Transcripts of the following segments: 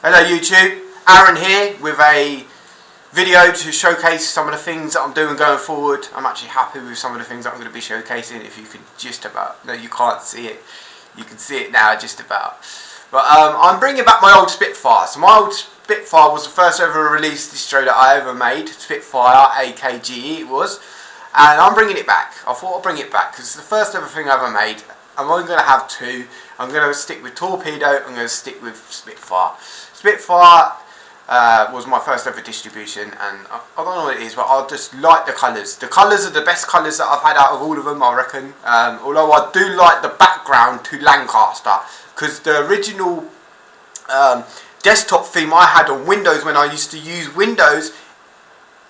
Hello YouTube, Aaron here with a video to showcase some of the things that I'm doing going forward. I'm actually happy with some of the things that I'm going to be showcasing. If you can just about, no you can't see it, you can see it now just about. But I'm bringing back my old Spitfire. So my old Spitfire was the first ever release distro that I ever made, Spitfire AKGE it was. And I'm bringing it back. I thought I'd bring it back because it's the first ever thing I ever made. I'm only going to have two. I'm going to stick with Torpedo, I'm going to stick with Spitfire. Spitfire was my first ever distribution, and I don't know what it is, but I just like the colours. The colours are the best colours that I've had out of all of them, I reckon. Although I do like the background to Lancaster, because the original desktop theme I had on Windows when I used to use Windows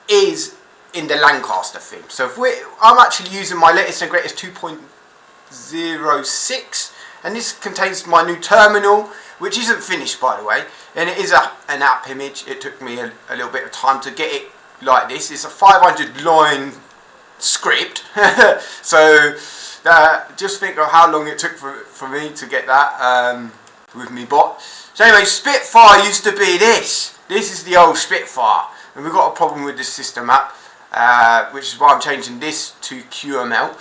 is in the Lancaster theme. So if I'm actually using my latest and greatest 2.06, and this contains my new terminal, which isn't finished by the way, and it is an app image. It took me a little bit of time to get it like this. It's a 500 line script, so just think of how long it took for me to get that with me bot. So anyway, Spitfire used to be this. This is the old Spitfire, and we've got a problem with the system app, which is why I'm changing this to QML.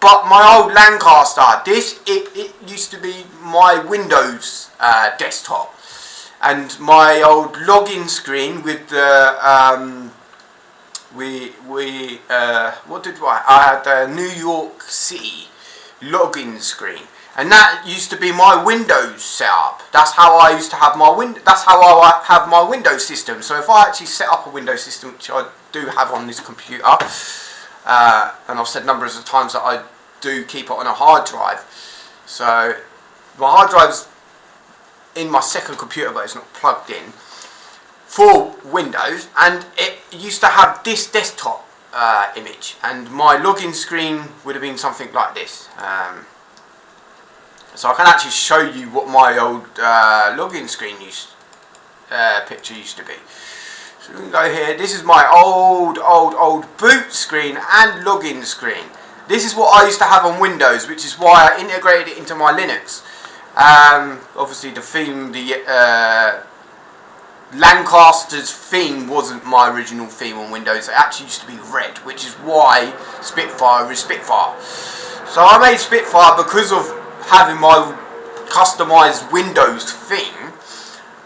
But my old Lancaster, it used to be my Windows desktop, and my old login screen with the I had the New York City login screen, and that used to be my Windows setup. That's how I used to have my That's how I have my Windows system. So if I actually set up a Windows system, which I do have on this computer. And I've said numbers of times that I do keep it on a hard drive. So my hard drive's in my second computer, but it's not plugged in, for Windows, and it used to have this desktop image, and my login screen would have been something like this. So I can actually show you what my old login screen picture used to be. So we can go here. This is my old boot screen and login screen. This is what I used to have on Windows, which is why I integrated it into my Linux. Obviously the theme, the Lancaster's theme wasn't my original theme on Windows. It actually used to be red, which is why Spitfire is Spitfire. So I made Spitfire because of having my customized Windows theme.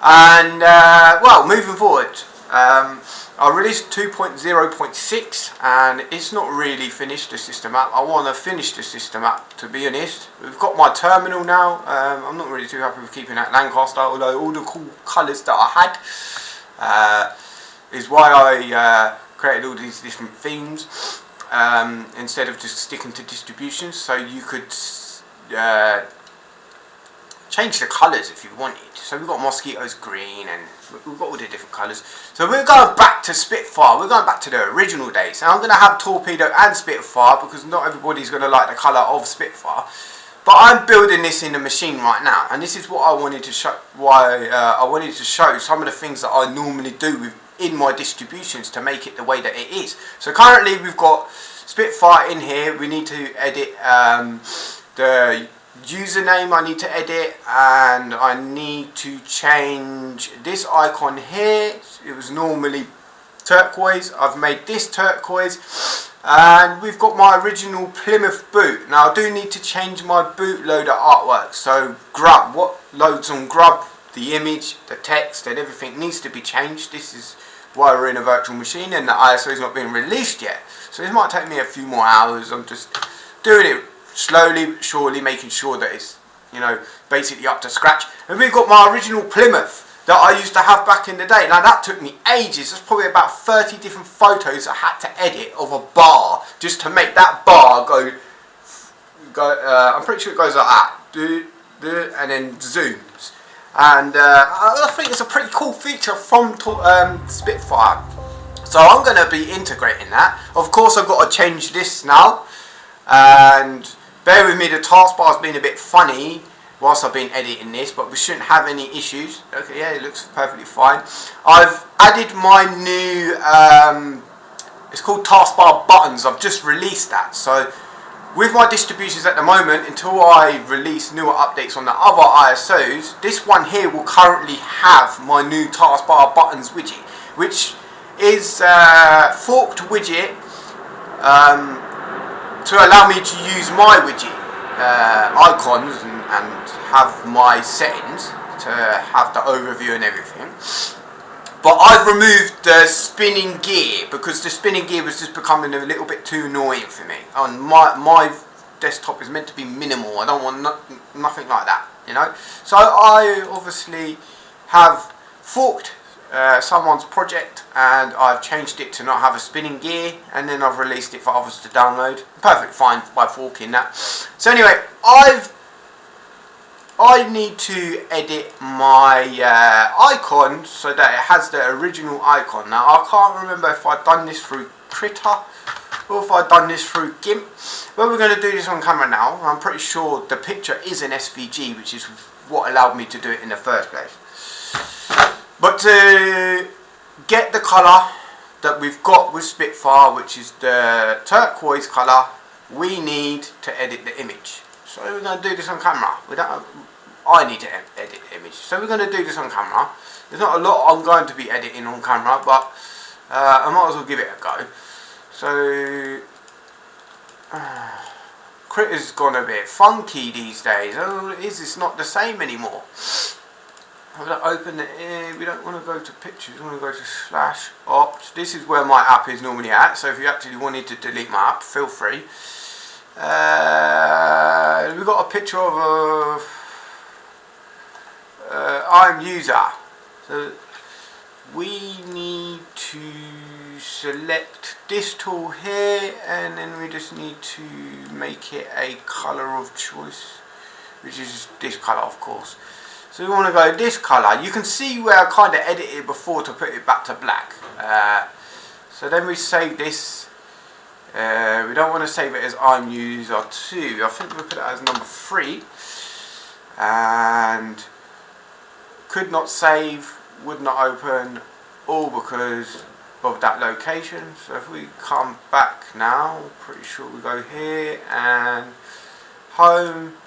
And well, moving forward, I released 2.0.6, and it's not really finished, the system app. I want to finish the system app, to be honest. We've got my terminal now. I'm not really too happy with keeping that Lancaster, although all the cool colours that I had is why I created all these different themes instead of just sticking to distributions, so you could change the colours if you wanted. So we've got Mosquitoes green, and we've got all the different colours. So we're going back to Spitfire. We're going back to the original days. Now I'm going to have Torpedo and Spitfire because not everybody's going to like the colour of Spitfire. But I'm building this in the machine right now, and this is what I wanted to show. I wanted to show some of the things that I normally do in my distributions to make it the way that it is. So currently we've got Spitfire in here. We need to edit the username. I need to edit, and I need to change this icon here. It was normally turquoise. I've made this turquoise, and we've got my original Plymouth boot. Now I do need to change my bootloader artwork. So Grub, what loads on Grub, the image, the text, and everything needs to be changed. This is why we're in a virtual machine, and the ISO is not being released yet. So this might take me a few more hours. I'm just doing it slowly but surely, making sure that it's, you know, basically up to scratch. And we've got my original Plymouth that I used to have back in the day. Now that took me ages. There's probably about 30 different photos I had to edit of a bar just to make that bar go I'm pretty sure it goes like that, and then zooms. And I think it's a pretty cool feature from Spitfire. So I'm going to be integrating that. Of course I've got to change this now, and bear with me, the taskbar's been a bit funny whilst I've been editing this, but we shouldn't have any issues. Okay, yeah, it looks perfectly fine. I've added my new, it's called taskbar buttons. I've just released that. So with my distributions at the moment, until I release newer updates on the other ISOs, this one here will currently have my new taskbar buttons widget, which is a forked widget to allow me to use my widget icons and have my settings to have the overview and everything. But I've removed the spinning gear because the spinning gear was just becoming a little bit too annoying for me. And my desktop is meant to be minimal. I don't want nothing like that, you know. So I obviously have forked someone's project, and I've changed it to not have a spinning gear, and then I've released it for others to download. Perfectly fine by forking that. So anyway, I need to edit my icon so that it has the original icon. Now I can't remember if I've done this through Krita or if I've done this through GIMP, but we're going to do this on camera now. I'm pretty sure the picture is an SVG, which is what allowed me to do it in the first place. But to get the colour that we've got with Spitfire, which is the turquoise colour, we need to edit the image. So we're going to do this on camera. I need to edit the image. So we're going to do this on camera. There's not a lot I'm going to be editing on camera, but I might as well give it a go. So Krita's gone a bit funky these days. Oh, it's not the same anymore. I'm going to open it in. We don't want to go to pictures, we want to go to /opt. This is where my app is normally at, so if you actually wanted to delete my app, feel free. We've got a picture of I'm user. So we need to select this tool here, and then we just need to make it a colour of choice, which is this colour, of course. So we want to go this colour. You can see where I kind of edited before to put it back to black. So then we save this. We don't want to save it as I'm user 2. I think we'll put it as number 3. And could not save, would not open, all because of that location. So if we come back now, pretty sure we go here and home.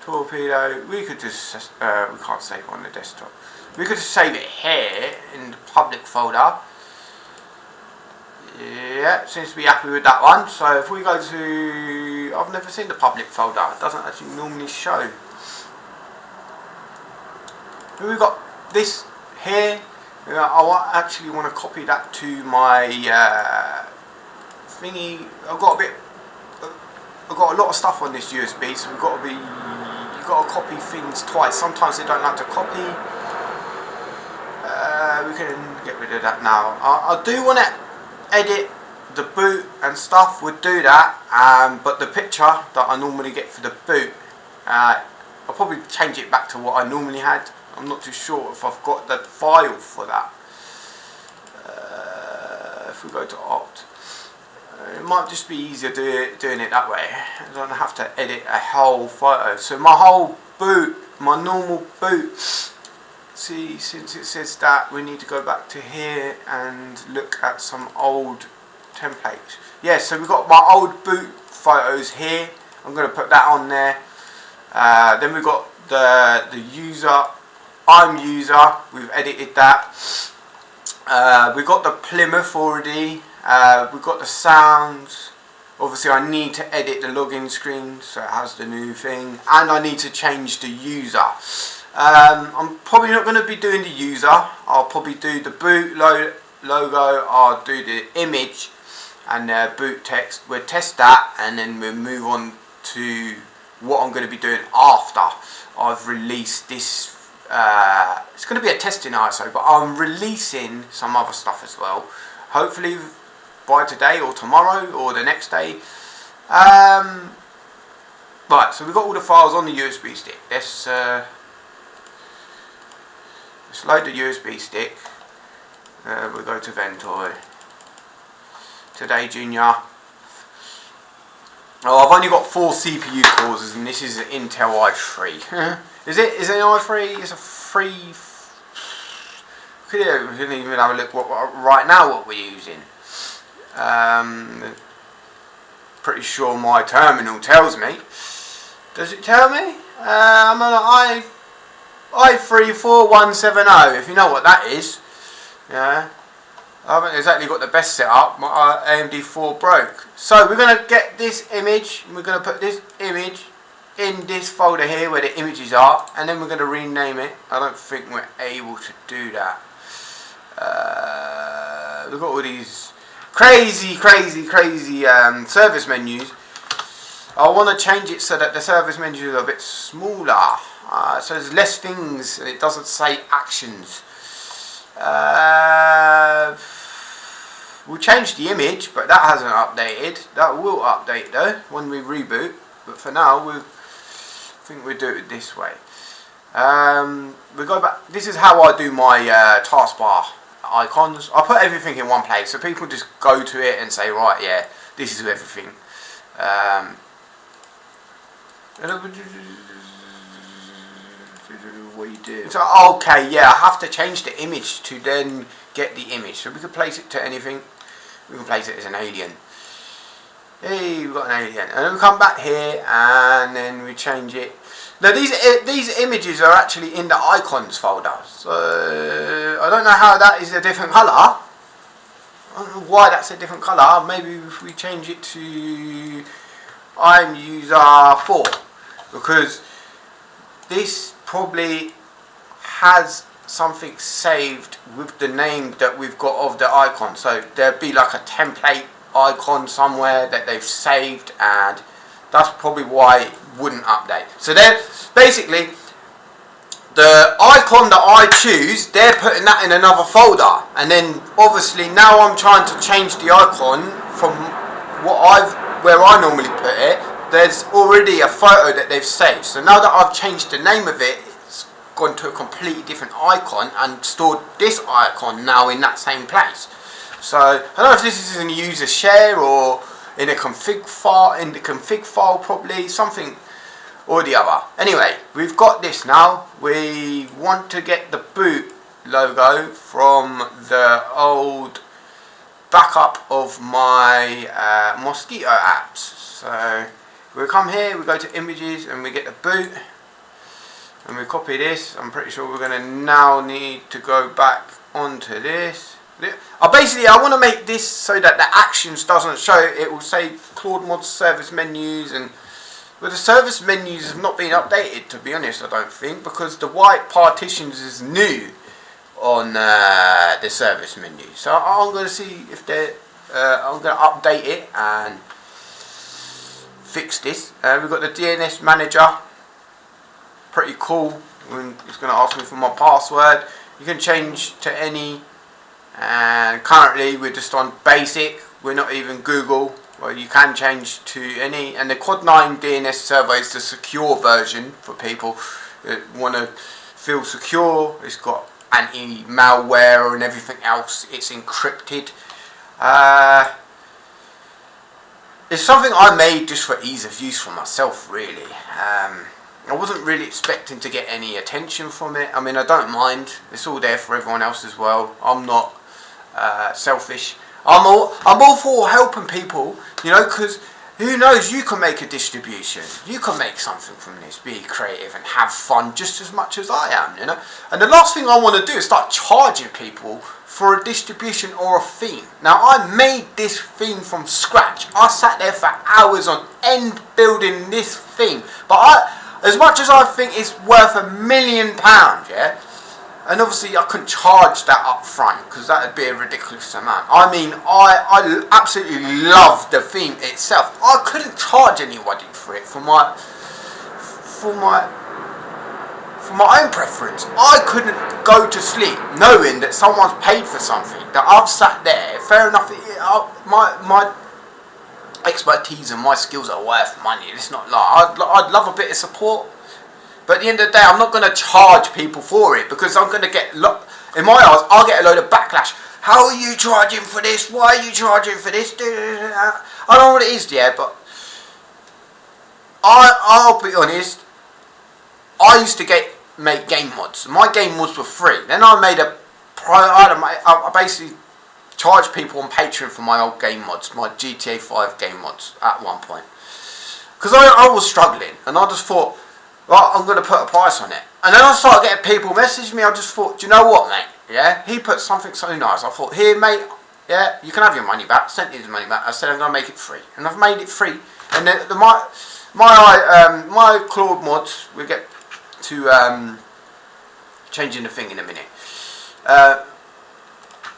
Torpedo, we could just, we can't save on the desktop. We could just save it here in the public folder. Yeah, seems to be happy with that one. So if we go to, I've never seen the public folder, it doesn't actually normally show. We've got this here. I actually want to copy that to my thingy. I've got a lot of stuff on this USB, so we've got to be. You've got to copy things twice. Sometimes they don't like to copy. We can get rid of that now. I do want to edit the boot and stuff. Would do that, but the picture that I normally get for the boot, I'll probably change it back to what I normally had. I'm not too sure if I've got the file for that. If we go to opt. It might just be easier doing it that way. I don't have to edit a whole photo. So my whole boot, my normal boot. See, since it says that, we need to go back to here and look at some old templates. Yeah, so we've got my old boot photos here. I'm going to put that on there. Then we've got the user. I'm user. We've edited that. We've got the Plymouth already. We've got the sounds. Obviously I need to edit the login screen so it has the new thing, and I need to change the user. I'm probably not going to be doing the user. I'll probably do the boot logo, I'll do the image and the boot text. We'll test that and then we'll move on to what I'm going to be doing after I've released this. It's going to be a testing ISO, but I'm releasing some other stuff as well. Hopefully by today or tomorrow or the next day. Right, so we've got all the files on the USB stick. Let's load the USB stick. We'll go to Ventoy. Today Junior. Oh, I've only got 4 CPU cores and this is an Intel i3. Is it an i3? It's a 3. We didn't even have a look right now what we're using. pretty sure my terminal tells me. Does it tell me? I'm on an i3-4170, if you know what that is. Yeah. I haven't exactly got the best setup. My AMD 4 broke. So we're going to get this image, and we're going to put this image in this folder here where the images are, and then we're going to rename it. I don't think we're able to do that. We've got all these crazy service menus. I want to change it so that the service menus are a bit smaller, so there's less things and it doesn't say actions. We'll change the image, but that hasn't updated. That will update though when we reboot, but for now I think we'll do it this way. We go back. This is how I do my taskbar icons. I put everything in one place, so people just go to it and say, right, yeah, this is everything. What you do? So okay, yeah, I have to change the image to then get the image. So we can place it to anything. We can place it as an alien. Hey, we've got an alien, and then we come back here and then we change it. Now these images are actually in the icons folder, so I don't know how that is a different colour. I don't know why that's a different colour. Maybe if we change it to I'm user 4, because this probably has something saved with the name that we've got of the icon. So there'd be like a template icon somewhere that they've saved, and that's probably why it wouldn't update. So then basically the icon that I choose, they're putting that in another folder, and then obviously now I'm trying to change the icon from where I normally put it. There's already a photo that they've saved, so now that I've changed the name of it, it's gone to a completely different icon and stored this icon now in that same place. So I don't know if this is in a user share or in a config file, probably something or the other. Anyway, we've got this now. We want to get the boot logo from the old backup of my Mosquitto apps. So we come here, we go to images, and we get the boot, and we copy this. I'm pretty sure we're going to now need to go back onto this. I want to make this so that the actions doesn't show. It will say Claude Mod service menus, and well, the service menus have not been updated, to be honest, I don't think, because the white partitions is new on the service menu. So I'm going to see if I'm going to update it and fix this. We've got the DNS manager, pretty cool. It's going to ask me for my password. You can change to any, and currently we're just on basic. We're not even Google. Well, you can change to any, and the Quad 9 DNS server is the secure version for people that want to feel secure. It's got anti-malware and everything else. It's encrypted. It's something I made just for ease of use for myself, really. I wasn't really expecting to get any attention from it. I mean, I don't mind. It's all there for everyone else as well. I'm not selfish. I'm all for helping people, you know, because who knows, you can make a distribution. You can make something from this, be creative and have fun just as much as I am, you know. And the last thing I want to do is start charging people for a distribution or a theme. Now, I made this theme from scratch. I sat there for hours on end building this theme. But as much as I think it's worth £1 million, yeah, and obviously I couldn't charge that up front because that would be a ridiculous amount. I mean, I absolutely love the theme itself. I couldn't charge anybody for it for my own preference. I couldn't go to sleep knowing that someone's paid for something, that I've sat there. Fair enough, my expertise and my skills are worth money. It's not like I'd love a bit of support. But at the end of the day, I'm not going to charge people for it because I'm going to get, in my eyes, I'll get a load of backlash. How are you charging for this? Why are you charging for this? I don't know what it is, yeah, but I'll be honest. I used to make game mods. My game mods were free. Then I basically charge people on Patreon for my old game mods, my GTA 5 game mods at one point. Because I was struggling, and I just thought, well, I'm going to put a price on it. And then I started getting people message me. I just thought, do you know what, mate? Yeah, he put something so nice. I thought, here, mate, yeah, you can have your money back. Sent his money back. I said, I'm going to make it free. And I've made it free. And then my Claude mods, we get to changing the thing in a minute.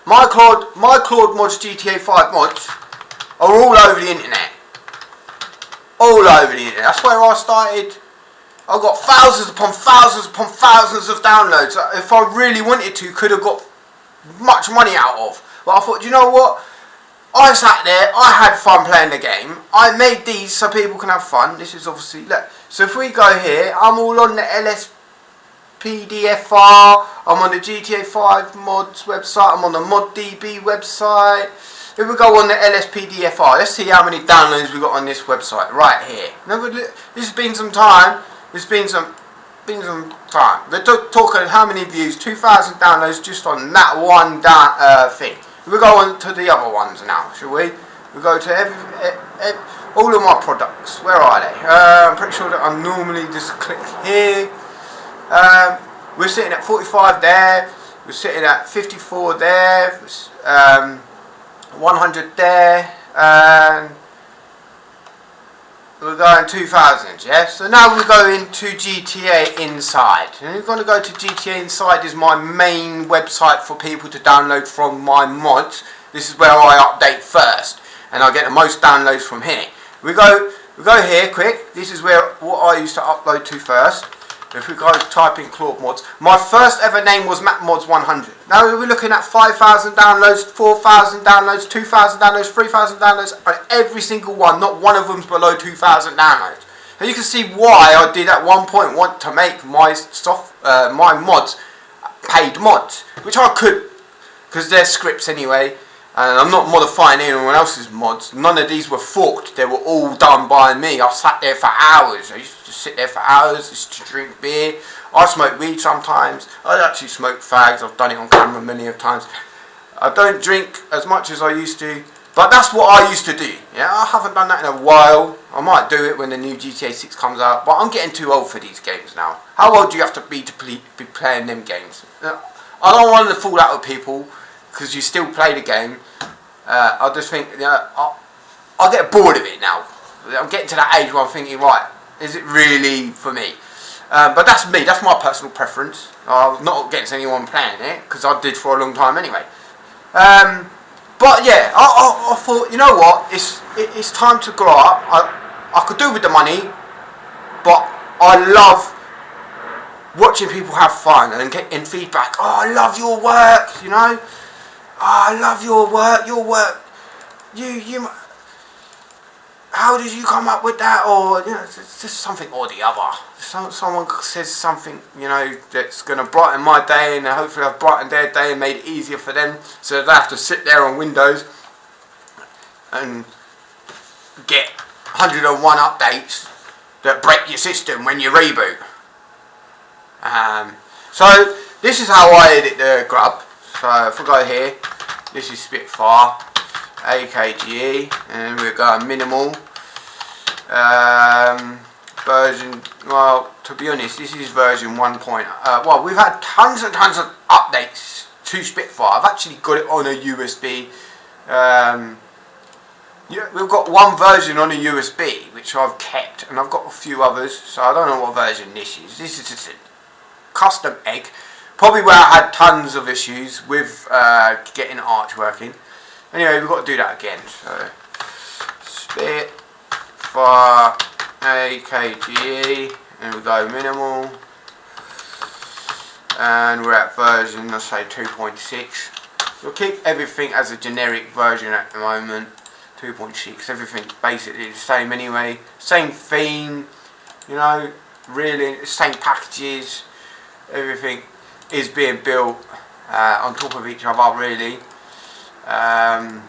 My Claude mods, GTA 5 mods, are all over the internet. All over the internet. That's where I started. I got thousands upon thousands upon thousands of downloads. If I really wanted to, could have got much money out of. But I thought, you know what? I sat there, I had fun playing the game. I made these so people can have fun. This is obviously, look. So if we go here, I'm all on the LSPDFR. I'm on the GTA 5 mods website. I'm on the ModDB website. If we go on the LSPDFR, let's see how many downloads we got on this website right here. Now, this has been some time. There's been some time. They're talking how many views? 2,000 downloads just on that one thing. We go on to the other ones now, shall we? We go to all of my products. Where are they? I'm pretty sure that I normally just click here. We're sitting at 45 there. We're sitting at 54 there. 100 there. And we're going 2000, yeah? So now we go into GTA Inside. And we're going to go to GTA Inside is my main website for people to download from my mods. This is where I update first. And I get the most downloads from here. We go here quick. This is where what I used to upload to first. If we go type in Claude mods. My first ever name was MacMods100. Now we're looking at 5,000 downloads, 4,000 downloads, 2,000 downloads, 3,000 downloads, and every single one, not one of them's below 2,000 downloads. And you can see why I did at one point want to make my my mods paid mods, which I could, because they're scripts anyway. And I'm not modifying anyone else's mods. None of these were forked. They were all done by me. I sat there for hours. I used to sit there for hours just to drink beer. I smoke weed sometimes. I actually smoke fags. I've done it on camera many of times. I don't drink as much as I used to. But that's what I used to do. Yeah, I haven't done that in a while. I might do it when the new GTA 6 comes out. But I'm getting too old for these games now. How old do you have to be playing them games? I don't want to fall out with people, because you still play the game. I just think, you know, I'll get bored of it now. I'm getting to that age where I'm thinking, right, is it really for me? But that's me, that's my personal preference. I'm not against anyone playing it, because I did for a long time anyway. But yeah, I thought, you know what, it's time to grow up. I could do with the money, but I love watching people have fun and getting feedback. Oh, I love your work, you know. Oh, I love your work. You. How did you come up with that? Or, you know, it's just something or the other. Someone says something, you know, that's going to brighten my day, and hopefully I've brightened their day and made it easier for them, so they have to sit there on Windows and get 101 updates that break your system when you reboot. So this is how I edit the grub. So if we go here, this is Spitfire, AKGE, and we're going minimal. Version, well, to be honest, this is version 1. Well, we've had tons and tons of updates to Spitfire. I've actually got it on a USB. Yeah, we've got one version on a USB, which I've kept, and I've got a few others, so I don't know what version this is. This is just a custom egg. Probably where I had tons of issues with getting Arch working. Anyway, we've got to do that again. So, Spitfire, AKGE, and we go minimal. And we're at version, let's say 2.6. We'll keep everything as a generic version at the moment. 2.6, everything basically the same anyway. Same theme, you know, really, same packages. Everything is being built on top of each other, really. I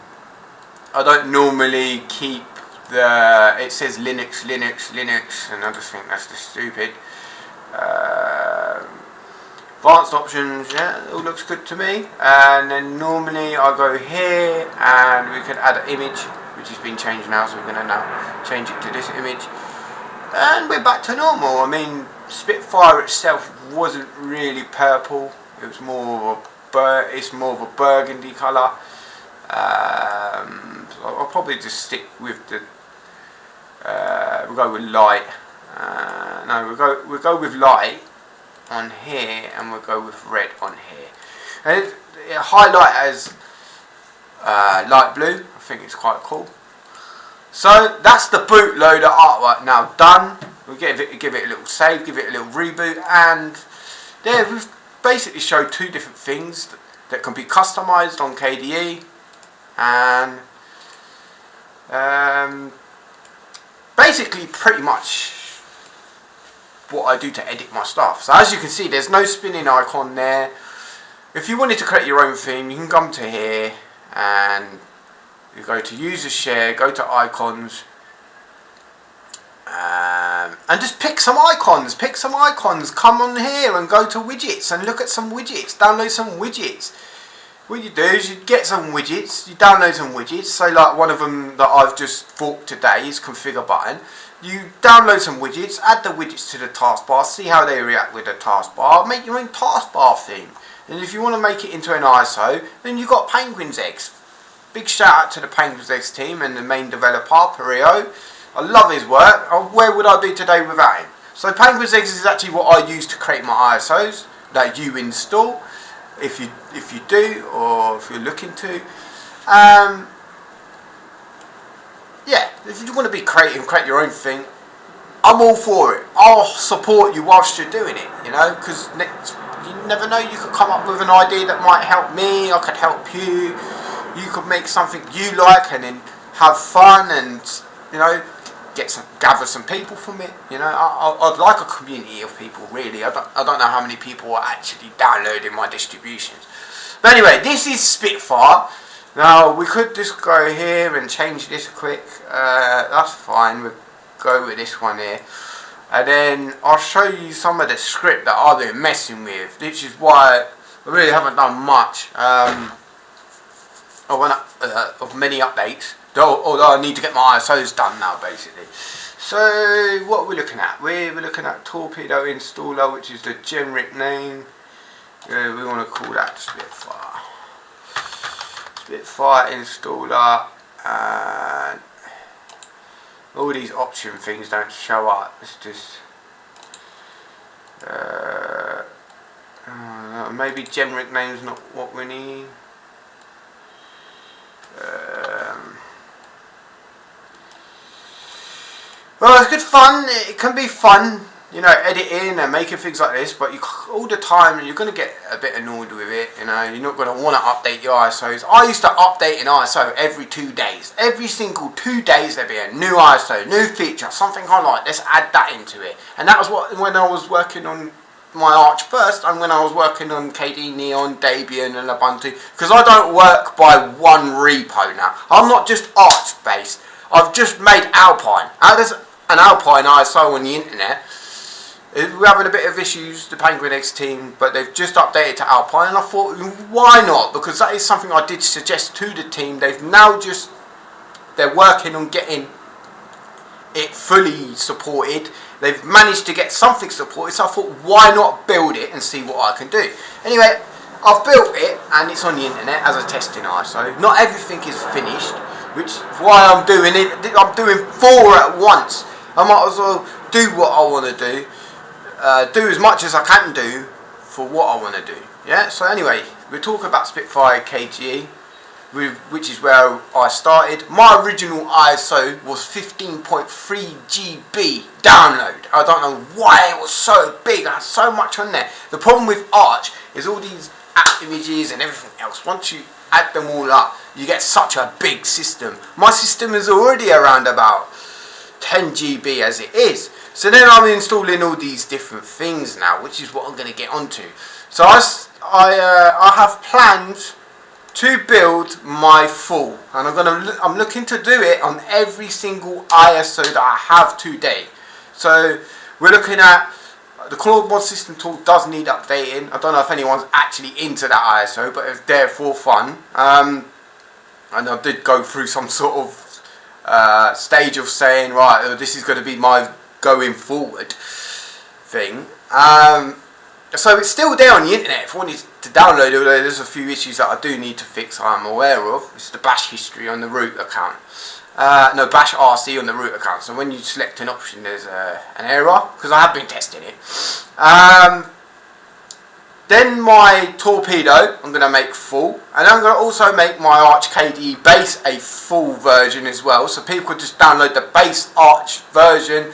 don't normally keep it says Linux, and I just think that's just stupid. Advanced options, yeah, it all looks good to me. And then normally I go here and we can add an image, which has been changed now, so we're going to now change it to this image. And we're back to normal. I mean, Spitfire itself wasn't really purple. It was more of a burgundy colour. So I'll probably just stick with the. We'll go with light. No, we'll go with light on here, and we'll go with red on here. And it highlight as light blue. I think it's quite cool. So that's the bootloader artwork now done. We'll give it a little save, give it a little reboot, and there we've basically showed two different things that can be customized on KDE, and basically pretty much what I do to edit my stuff. So as you can see, there's no spinning icon there. If you wanted to create your own theme, you can come to here and you go to user share, go to icons, and just pick some icons. Come on here and go to widgets and look at some widgets. Download some widgets. What you do is you get some widgets, you download some widgets. So like one of them that I've just forked today is configure button. You download some widgets, add the widgets to the taskbar, see how they react with the taskbar, make your own taskbar theme. And if you want to make it into an ISO, then you've got Penguin's Eggs. Big shout out to the Penguin's Eggs team and the main developer, Perio. I love his work. Where would I be today without him? So Penguin's Eggs is actually what I use to create my ISOs that you install, if you do, or if you're looking to. Yeah, if you want to be creative, create your own thing, I'm all for it. I'll support you whilst you're doing it, you know, because you never know, you could come up with an idea that might help me, I could help you. You could make something you like and then have fun and, you know, gather some people from it. You know, I'd like a community of people, really. I don't know how many people are actually downloading my distributions. But anyway, this is Spitfire. Now, we could just go here and change this quick. That's fine. We'll go with this one here. And then I'll show you some of the script that I've been messing with. This is why I really haven't done much. Of many updates, although I need to get my ISOs done now, basically. So what are we looking at? We're looking at Torpedo Installer, which is the generic name. We want to call that Spitfire Installer, and all these option things don't show up. It's just maybe generic name's not what we need. Well, it's good fun. It can be fun, you know, editing and making things like this, but all the time you're going to get a bit annoyed with it, you know. You're not going to want to update your ISOs. I used to update an ISO every 2 days. Every single 2 days there'd be a new ISO, new feature, something I like. Let's add that into it. And that was when I was working on my Arch first, and when I was working on KDE Neon, Debian and Ubuntu, because I don't work by one repo now. I'm not just Arch based. I've just made Alpine. How does an Alpine ISO on the internet? We're having a bit of issues, the Penguin Eggs team, but they've just updated to Alpine, and I thought, why not? Because that is something I did suggest to the team. They're working on getting it fully supported. They've managed to get something supported, so I thought, why not build it and see what I can do? Anyway, I've built it, and it's on the internet as a testing ISO. Not everything is finished, which is why I'm doing it. I'm doing 4 at once. I might as well do what I want to do. Do as much as I can do for what I want to do. Yeah, so anyway, we're talking about Spitfire KDE, which is where I started. My original ISO was 15.3 GB download. I don't know why it was so big. I had so much on there. The problem with Arch is all these app images and everything else. Once you add them all up, you get such a big system. My system is already around about 10 GB as it is. So then I'm installing all these different things now, which is what I'm going to get onto. So I have plans to build my full, and I'm looking to do it on every single ISO that I have today. So we're looking at The Claude Mod System tool does need updating. I don't know if anyone's actually into that ISO, but it's there for fun. And I did go through some sort of stage of saying, right, this is going to be my going forward thing. So it's still there on the internet. If you wanted to download it, there's a few issues that I do need to fix, I'm aware of. It's the bash history on the root account. No, bash RC on the root account. So when you select an option, there's an error, because I have been testing it. Then my Torpedo, I'm going to make full. And I'm going to also make my Arch KDE base a full version as well. So people could just download the base Arch version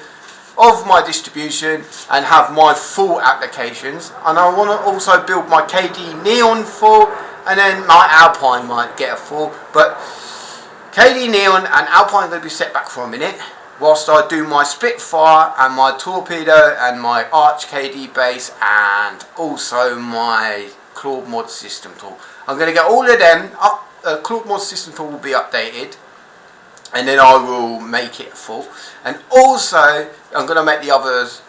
of my distribution and have my full applications. And I want to also build my KDE Neon full, and then my Alpine might get a full. But KDE Neon and Alpine are going to be set back for a minute whilst I do my Spitfire and my Torpedo and my Arch KDE base and also my Claude Mod System tool. I'm going to get all of them up. Claude Mod System tool will be updated, and then I will make it full. And also I'm going to make the others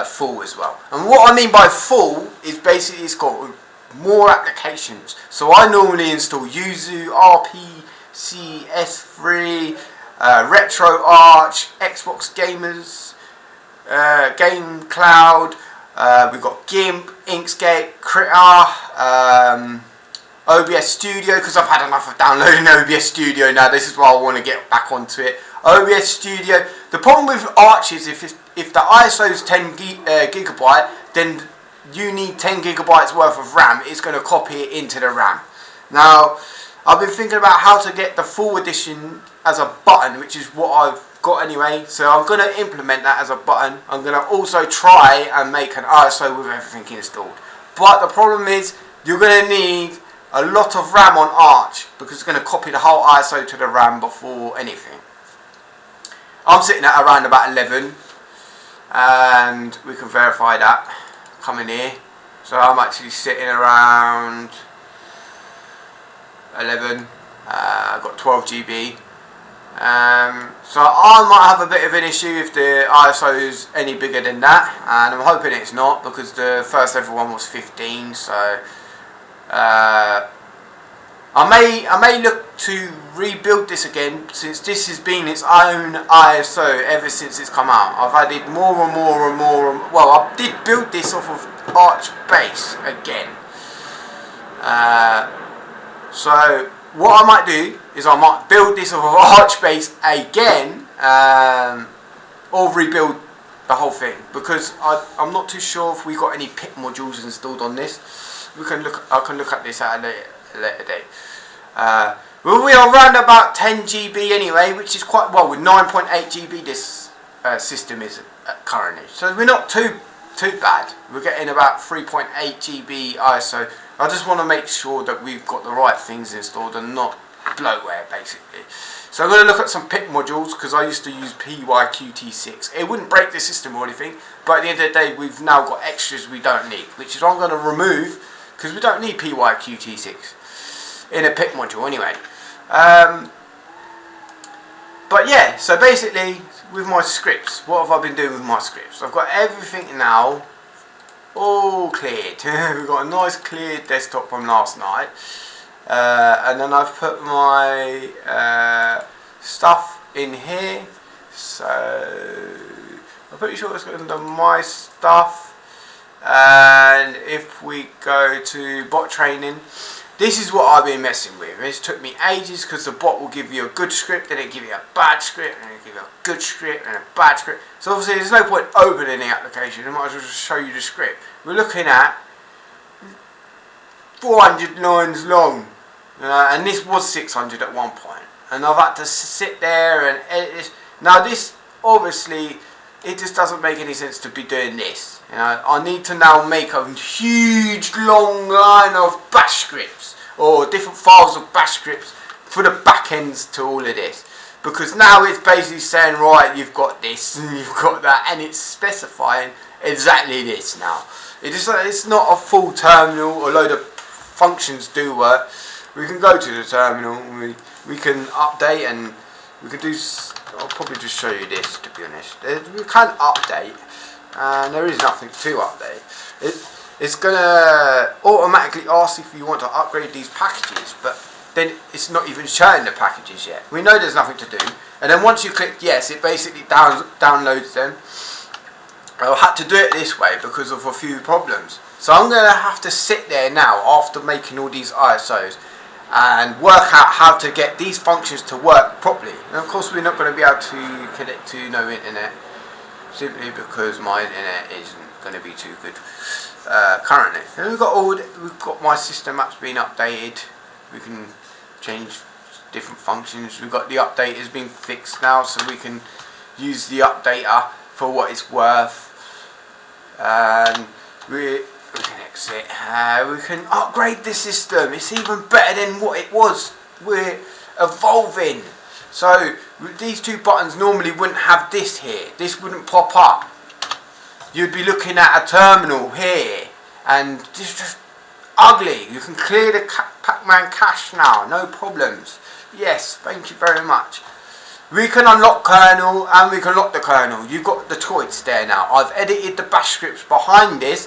full as well. And what I mean by full is basically it's got more applications. So I normally install Yuzu, RPCS3, Retro Arch, Xbox Gamers, Game Cloud. We've got GIMP, Inkscape, Critter, OBS Studio, because I've had enough of downloading OBS Studio now. This is why I want to get back onto it. OBS Studio. The problem with Arch is if the ISO is 10 gigabyte, then you need 10 gigabytes worth of RAM. It's going to copy it into the RAM. Now, I've been thinking about how to get the full edition as a button, which is what I've got anyway. So I'm going to implement that as a button. I'm going to also try and make an ISO with everything installed. But the problem is you're going to need a lot of RAM on Arch, because it's going to copy the whole ISO to the RAM before anything. I'm sitting at around about 11, and we can verify that coming here. So I'm actually sitting around 11. I've got 12 GB. So I might have a bit of an issue if the ISO is any bigger than that, and I'm hoping it's not, because the first ever one was 15. So I may look to rebuild this again, since this has been its own ISO ever since it's come out. I've added more and more and more. Well, I did build this off of Arch base again. So what I might do is I might build this off of Arch base again, or rebuild the whole thing, because I'm not too sure if we got any pip modules installed on this. I can look at this at a later date. Well, we are around about 10 GB anyway, which is quite well. With 9.8 GB this system is currently, so we're not too bad. We're getting about 3.8 GB ISO. I just want to make sure that we've got the right things installed and not bloatware, basically. So I'm going to look at some pip modules, because I used to use PYQT6. It wouldn't break the system or anything, but at the end of the day we've now got extras we don't need, which is what I'm going to remove, because we don't need PYQT6 in a pip module anyway. But yeah, so basically with my scripts, what have I been doing with my scripts? I've got everything now all cleared. We've got a nice clear desktop from last night, and then I've put my stuff in here. So I'm pretty sure it's got under my stuff. And if we go to bot training, this is what I've been messing with. It took me ages, because the bot will give you a good script, then it'll give you a bad script, and it'll give you a good script and a bad script. So obviously there's no point opening the application. I might as well just show you the script. We're looking at 400 lines long, and this was 600 at one point. And I've had to sit there and edit this. Now this, obviously, it just doesn't make any sense to be doing this. You know, I need to now make a huge long line of bash scripts, or different files of bash scripts for the back ends to all of this, because now it's basically saying, right, you've got this and you've got that, and it's specifying exactly this now. It's not a full terminal. A load of functions do work. We can go to the terminal, and we can update, and we can do. I'll probably just show you this, to be honest. We can update. and there is nothing to update. It's gonna automatically ask if you want to upgrade these packages, but then it's not even showing the packages yet. We know there's nothing to do, and then once you click yes, it basically downloads them. I had to do it this way because of a few problems. So I'm going to have to sit there now after making all these ISOs and work out how to get these functions to work properly. And of course we're not going to be able to connect to no internet, simply because my internet isn't going to be too good currently. And we've got my system apps being updated. We can change different functions. We've got the update has been fixed now, so we can use the updater for what it's worth. And we can exit. We can upgrade the system. It's even better than what it was. We're evolving. So these two buttons normally wouldn't have this here. This wouldn't pop up. You'd be looking at a terminal here, and this is just ugly. You can clear the Pac-Man cache now, no problems. Yes, thank you very much. We can unlock kernel and we can lock the kernel. You've got the choice there now. I've edited the bash scripts behind this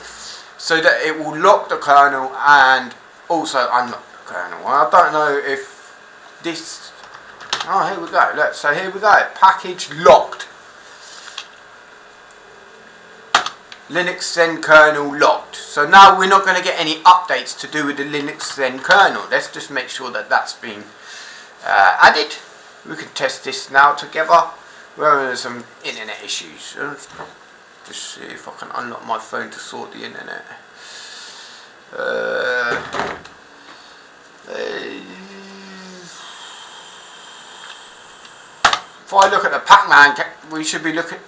so that it will lock the kernel and also unlock the kernel. I don't know if this... Oh, here we go. Look, so here we go. Package locked. Linux Zen kernel locked. So now we're not going to get any updates to do with the Linux Zen kernel. Let's just make sure that that's been added. We can test this now together. We're having some internet issues. Just see if I can unlock my phone to sort the internet. If I look at the Pac-Man, we should be looking...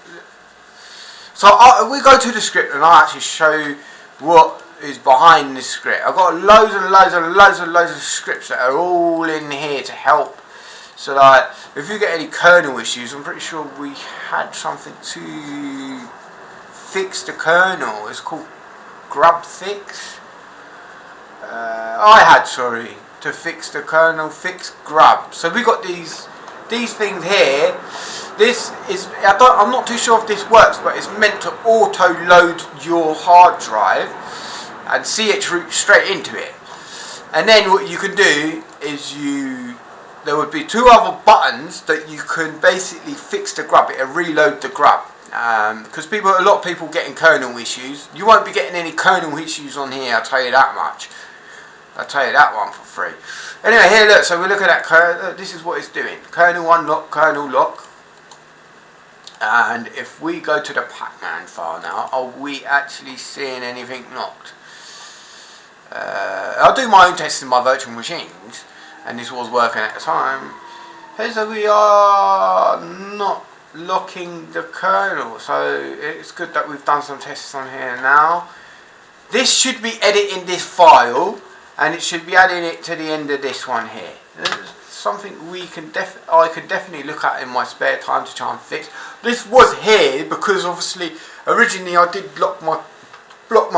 So we go to the script and I'll actually show you what is behind this script. I've got loads of scripts that are all in here to help. So like, if you get any kernel issues, I'm pretty sure we had something to fix the kernel. It's called grub fix. To fix the kernel, fix grub. So we got these things here. This is, I'm not too sure if this works, but it's meant to auto load your hard drive and chroot straight into it. And then what you can do is there would be two other buttons that you can basically fix the grub. It'll reload the grub. Because a lot of people getting kernel issues. You won't be getting any kernel issues on here, I'll tell you that much. I'll tell you that one for free. Anyway, here look, so we're looking at kernel. This is what it's doing. Kernel unlock, kernel lock. And if we go to the Pac-Man file now, are we actually seeing anything locked? I'll do my own tests in my virtual machines, and this was working at the time. So we are not locking the kernel, so it's good that we've done some tests on here now. This should be editing this file, and it should be adding it to the end of this one here. There's something I could definitely look at in my spare time to try and fix. This was here because obviously originally I did block my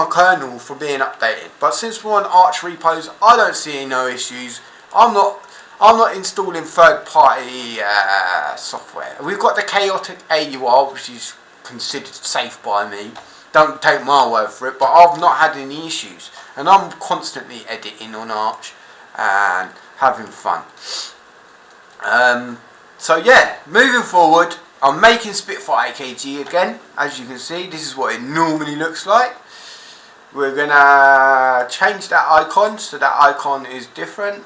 kernel from being updated, but since we're on Arch repos, I don't see no issues. I'm not installing third-party software. We've got the chaotic AUR, which is considered safe by me. Don't take my word for it, but I've not had any issues, and I'm constantly editing on Arch and having fun. So yeah, moving forward, I'm making Spitfire AKG again. As you can see, this is what it normally looks like. We're gonna change that icon so that icon is different.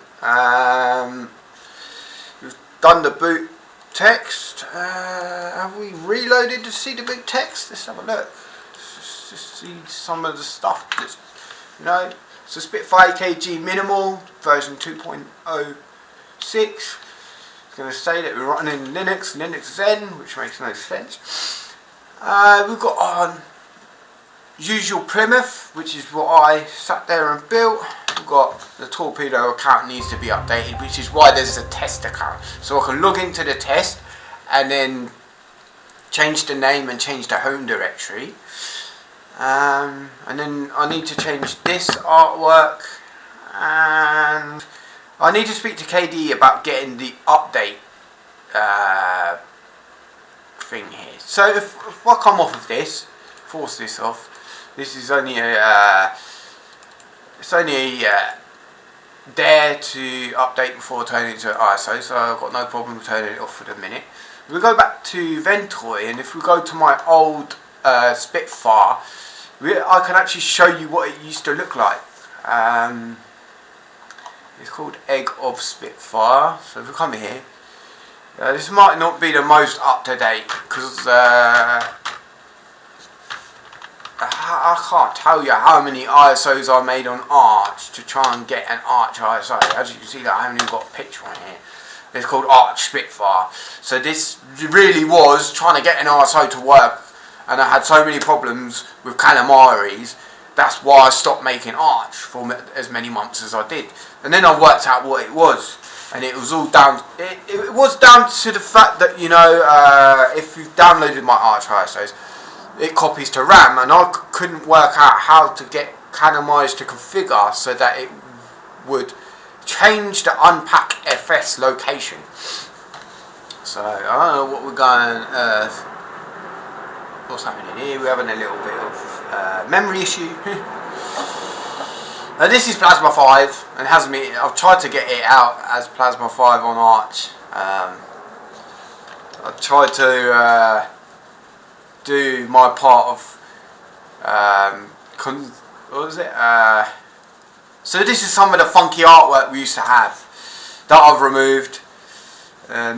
We've done the boot text. Have we reloaded to see the boot text? Let's have a look. Just see some of the stuff that's, so Spitfire AKG minimal version 2.06. It's going to say that we're running Linux Zen, which makes no sense. We've got on usual Plymouth, which is what I sat there and built. We've got the Torpedo account needs to be updated, which is why there's a test account. So I can log into the test and then change the name and change the home directory. And then I need to change this artwork, and I need to speak to KDE about getting the update thing here. So if I come off of this, force this off. This is only a there to update before turning it to ISO, so I've got no problem turning it off for the minute. If we go back to Ventoy, and if we go to my old Spitfire, I can actually show you what it used to look like. It's called Egg of Spitfire. So if we come here, this might not be the most up to date because I can't tell you how many ISOs I made on Arch to try and get an Arch ISO. As you can see, that I haven't even got a picture on here. It's called Arch Spitfire. So this really was trying to get an ISO to work, and I had so many problems with Calamaris. That's why I stopped making Arch for as many months as I did. And then I worked out what it was, and it was all down. It was down to the fact that, you know, if you've downloaded my Arch ISOs, it copies to RAM, and I couldn't work out how to get Calamaris to configure so that it would change the unpack FS location. So I don't know what we're going. What's happening here? We're having a little bit of memory issue. This is Plasma 5, and it hasn't been. I've tried to get it out as Plasma 5 on Arch. I tried to do my part of what was it? So this is some of the funky artwork we used to have that I've removed.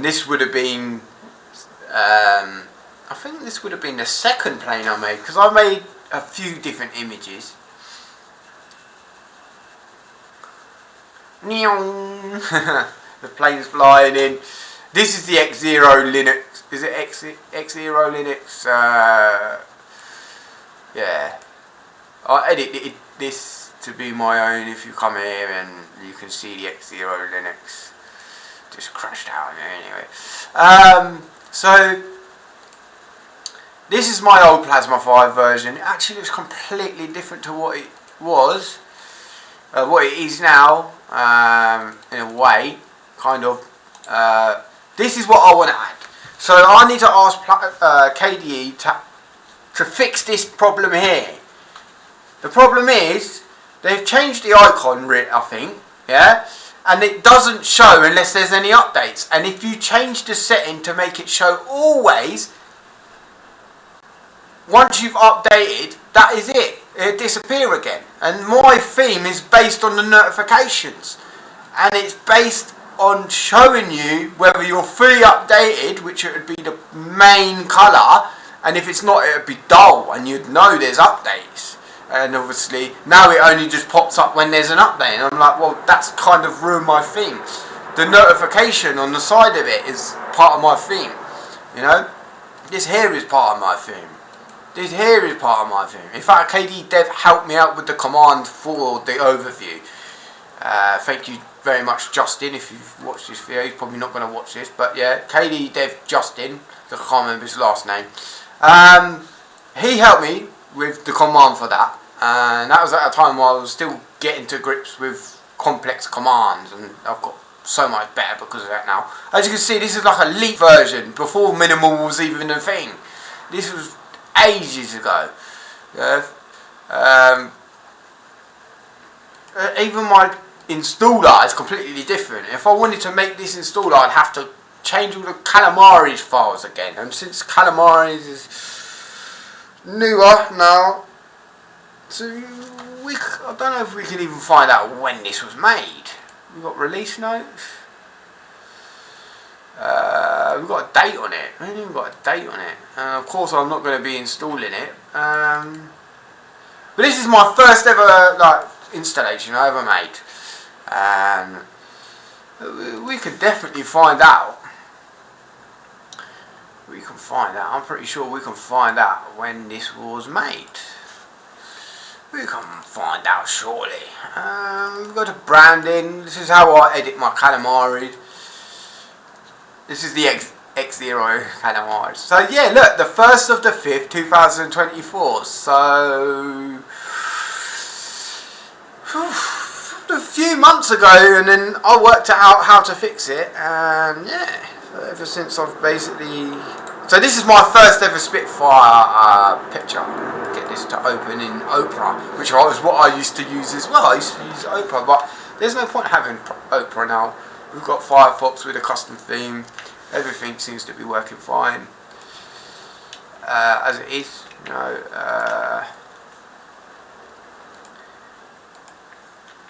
This would have been I think this would have been the second plane I made, because I made a few different images. The plane's flying in. This is the X0 Linux. Is it X0 Linux? Yeah. I edited this to be my own. If you come here and you can see the X0 Linux. Just crashed out anyway. So this is my old Plasma 5 version. It actually looks completely different to what it was. What it is now, in a way, kind of. This is what I want to add. So I need to ask KDE to fix this problem here. The problem is, they've changed the icon, I think, yeah? And it doesn't show unless there's any updates. And if you change the setting to make it show always, once you've updated, that is it. It'll disappear again. And my theme is based on the notifications. And it's based on showing you whether you're fully updated, which it would be the main colour, and if it's not, it would be dull, and you'd know there's updates. And obviously, now it only just pops up when there's an update, and I'm like, well, that's kind of ruined my theme. The notification on the side of it is part of my theme, you know? This here is part of my theme. This here is part of my theme. In fact, KDE Dev helped me out with the command for the overview. Thank you very much, Justin. If you've watched this video, he's probably not going to watch this, but yeah, KDE Dev Justin, I can't remember his last name. He helped me with the command for that, and that was at a time where I was still getting to grips with complex commands, and I've got so much better because of that now. As you can see, this is like a leap version before minimal was even a thing. This was ages ago. Even my installer is completely different. If I wanted to make this installer, I'd have to change all the Calamaris files again, and since Calamaris is newer now, so I don't know if we can even find out when this was made. We've got release notes. We've got a date on it. We haven't even got a date on it. Of course, I'm not going to be installing it. But this is my first ever installation I ever made. We could definitely find out. We can find out. I'm pretty sure we can find out when this was made. We can find out shortly. We've got a branding. This is how I edit my Calamari. This is the X0 Calamari. So yeah, look, the 1st of the 5th, 2024. So a few months ago, and then I worked out how to fix it, and yeah, ever since I've basically So this is my first ever Spitfire picture. Get this to open in Opera, which was what I used to use as well. I used to use Opera, but there's no point having Opera now. We've got Firefox with a custom theme. Everything seems to be working fine as it is. You know,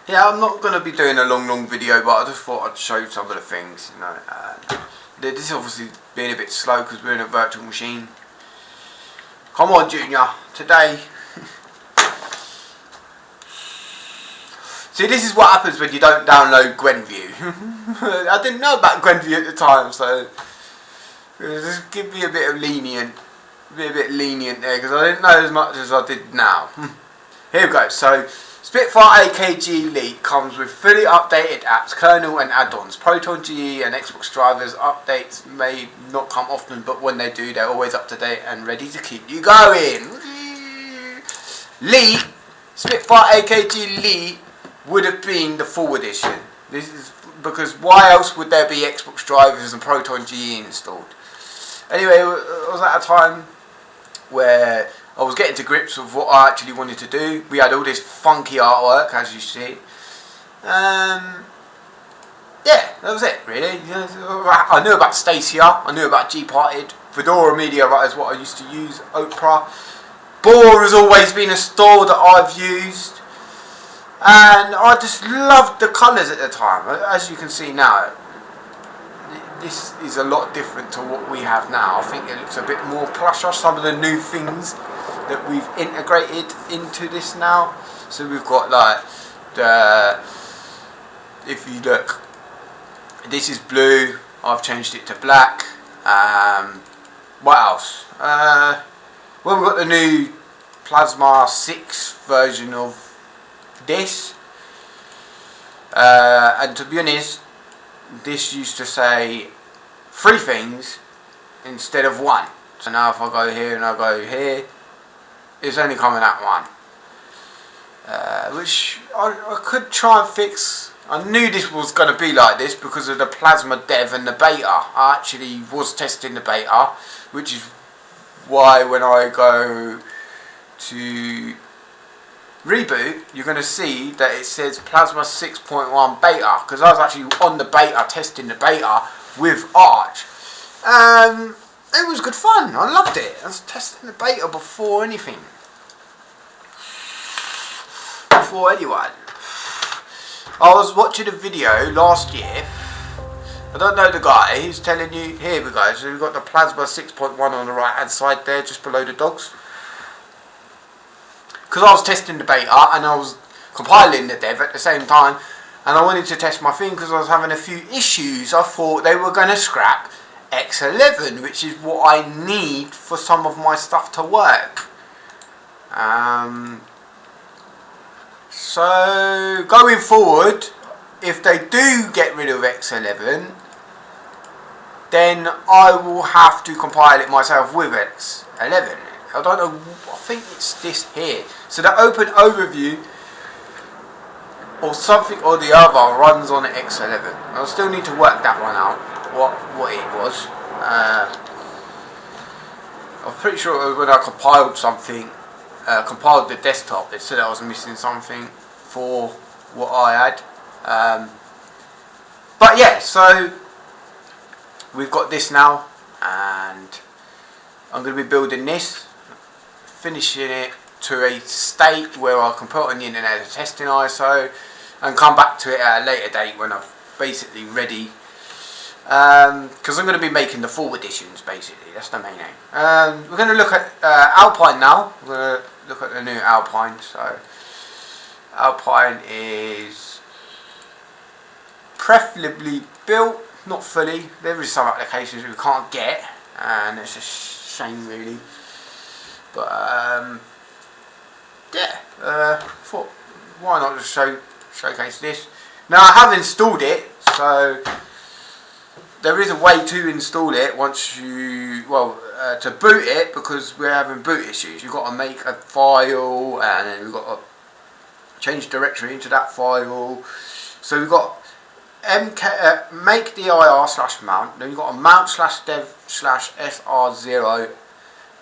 yeah, I'm not going to be doing a long video, but I just thought I'd show some of the things. You know, this is obviously being a bit slow because we're in a virtual machine. Come on, Junior, today. See, this is what happens when you don't download Gwenview. I didn't know about Gwenview at the time, so just give me a bit of lenient, be a bit lenient there because I didn't know as much as I did now. Here we go. So Spitfire AKG Elite comes with fully updated apps, kernel and add-ons. Proton GE and Xbox drivers updates may not come often, but when they do, they're always up to date and ready to keep you going. Elite, Spitfire AKG Elite would have been the full edition. This is because why else would there be Xbox drivers and Proton GE installed? Anyway, I was at a time where I was getting to grips with what I actually wanted to do. We had all this funky artwork, as you see. Yeah, that was it, really. I knew about Stacia, I knew about Gparted. Fedora Media Writer is what I used to use. Opera. Boar has always been a store that I've used. And I just loved the colours at the time. As you can see now, this is a lot different to what we have now. I think it looks a bit more plusher. Some of the new things that we've integrated into this now. So we've got like the, if you look, this is blue. I've changed it to black. What else? Well, we've got the new Plasma 6 version of this, and to be honest, this used to say 3 things instead of 1. So now if I go here and I go here, it's only coming at 1, which I could try and fix. I knew this was going to be like this because of the Plasma dev and the beta. I actually was testing the beta, which is why when I go to reboot, you're going to see that it says Plasma 6.1 beta, because I was actually on the beta, testing the beta with Arch. It was good fun. I loved it. I was testing the beta before anything. Before anyone. I was watching a video last year. I don't know the guy. He's telling you, here we go. So we've got the Plasma 6.1 on the right hand side there, just below the dogs. Because I was testing the beta and I was compiling the dev at the same time, and I wanted to test my thing because I was having a few issues. I thought they were going to scrap X11, which is what I need for some of my stuff to work. So going forward, if they do get rid of X11, then I will have to compile it myself with X11. I don't know, I think it's this here. So the open overview or something or the other runs on X11. I'll still need to work that one out, what it was. I'm pretty sure when I compiled something, compiled the desktop, it said I was missing something for what I had. But yeah, so we've got this now, and I'm going to be building this, finishing it to a state where I can put on the internet as a testing ISO and come back to it at a later date when I'm basically ready, because I'm going to be making the full editions basically. That's the main aim. We're going to look at Alpine now. We're going to look at the new Alpine. So Alpine is preferably built, not fully. There is some applications we can't get, and it's a shame really. But yeah, thought why not just showcase this. Now I have installed it, so there is a way to install it once you, well, to boot it, because we're having boot issues. You've got to make a file, and then we've got to change directory into that file. So we've got make dir/mount. Then you've got a mount/dev/sr0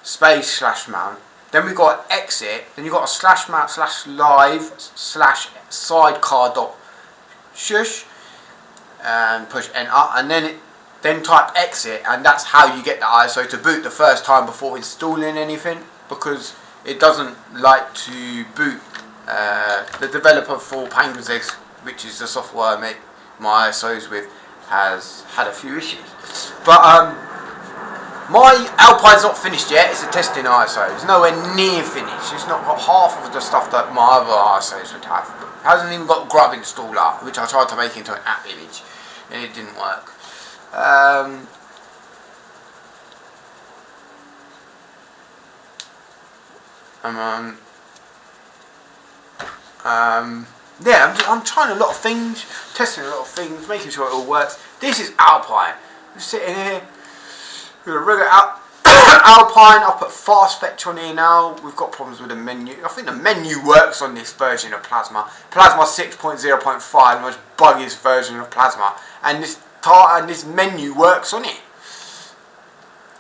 space/mount. Then we've got exit. Then you've got a /mount/live/sidecar.shush and push enter, and then type exit, and that's how you get the ISO to boot the first time before installing anything, because it doesn't like to boot. The developer for Penguins Eggs, which is the software I make my ISOs with, has had a few issues. But my Alpine's not finished yet. It's a testing ISO. It's nowhere near finished. It's not got half of the stuff that my other ISOs would have. It hasn't even got Grub installer, which I tried to make into an app image, and it didn't work. Yeah, I'm trying a lot of things, testing a lot of things, making sure it all works. This is Alpine. I'm sitting here with a regular Alpine. I'll put fast fetch on here now. We've got problems with the menu. I think the menu works on this version of Plasma. Plasma 6.0.5, the most buggiest version of Plasma, and this menu works on it.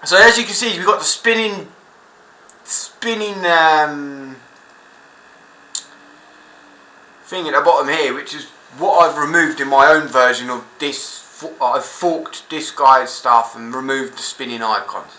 So as you can see, we've got the spinning thing at the bottom here, which is what I've removed in my own version of this. I've forked this guy's stuff and removed the spinning icons.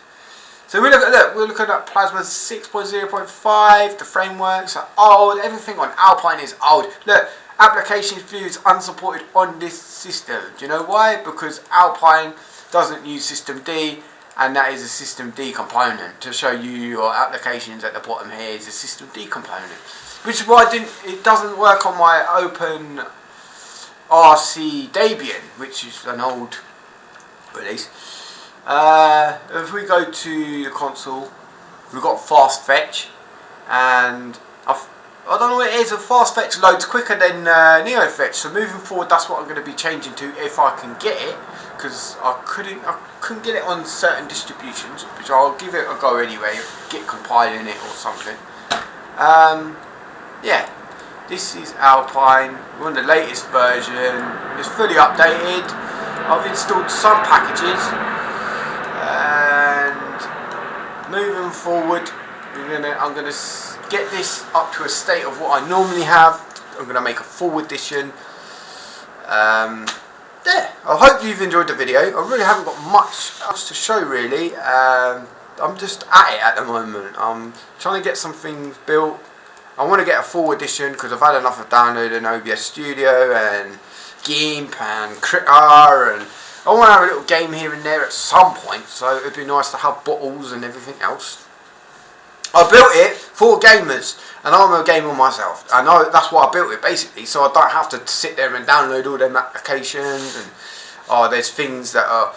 So we're looking at Plasma 6.0.5. The frameworks are old. Everything on Alpine is old. Look, applications view is unsupported on this system. Do you know why? Because Alpine doesn't use System D, and that is a System D component. To show you your applications at the bottom here is a System D component, which is why it doesn't work on my Open RC Debian, which is an old release. If we go to the console, we've got fast fetch, and I don't know what it is. A fast fetch loads quicker than NeoFetch. So moving forward, that's what I'm going to be changing to if I can get it, because I couldn't get it on certain distributions, which I'll give it a go anyway. Get compiling it or something. Yeah, this is Alpine. We're on the latest version. It's fully updated. I've installed some packages, and moving forward, I'm gonna get this up to a state of what I normally have. I'm gonna make a full edition. Yeah, I hope you've enjoyed the video. I really haven't got much else to show really. I'm just at it at the moment. I'm trying to get some things built. I want to get a full edition because I've had enough of downloading OBS Studio and GIMP and Critter, and I want to have a little game here and there at some point, so it'd be nice to have bottles and everything else. I built it for gamers, and I'm a gamer myself. I know that's why I built it basically, so I don't have to sit there and download all them applications, and there's things that are,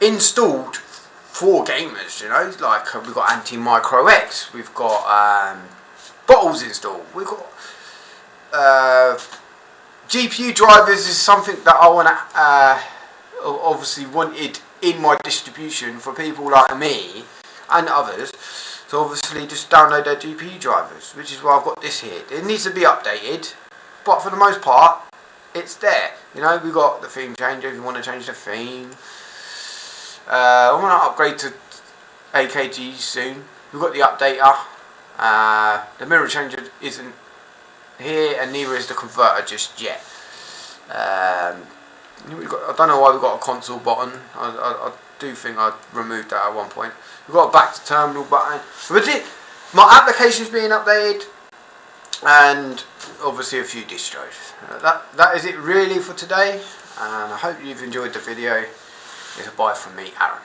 installed for gamers, like we've got Anti-Micro X, we've got bottles installed, we've got GPU drivers is something that I want to obviously wanted in my distribution for people like me and others. So obviously just download their GPU drivers, which is why I've got this here. It needs to be updated, but for the most part it's there. We've got the theme changer if you want to change the theme. I want to upgrade to AKG soon. We've got the updater. The mirror changer isn't here, and neither is the converter just yet. I don't know why we've got a console button. I do think I removed that at one point. We've got a back to terminal button. But my application's being updated, and obviously a few distros. That is it really for today, and I hope you've enjoyed the video. It's a bye from me, Aaron.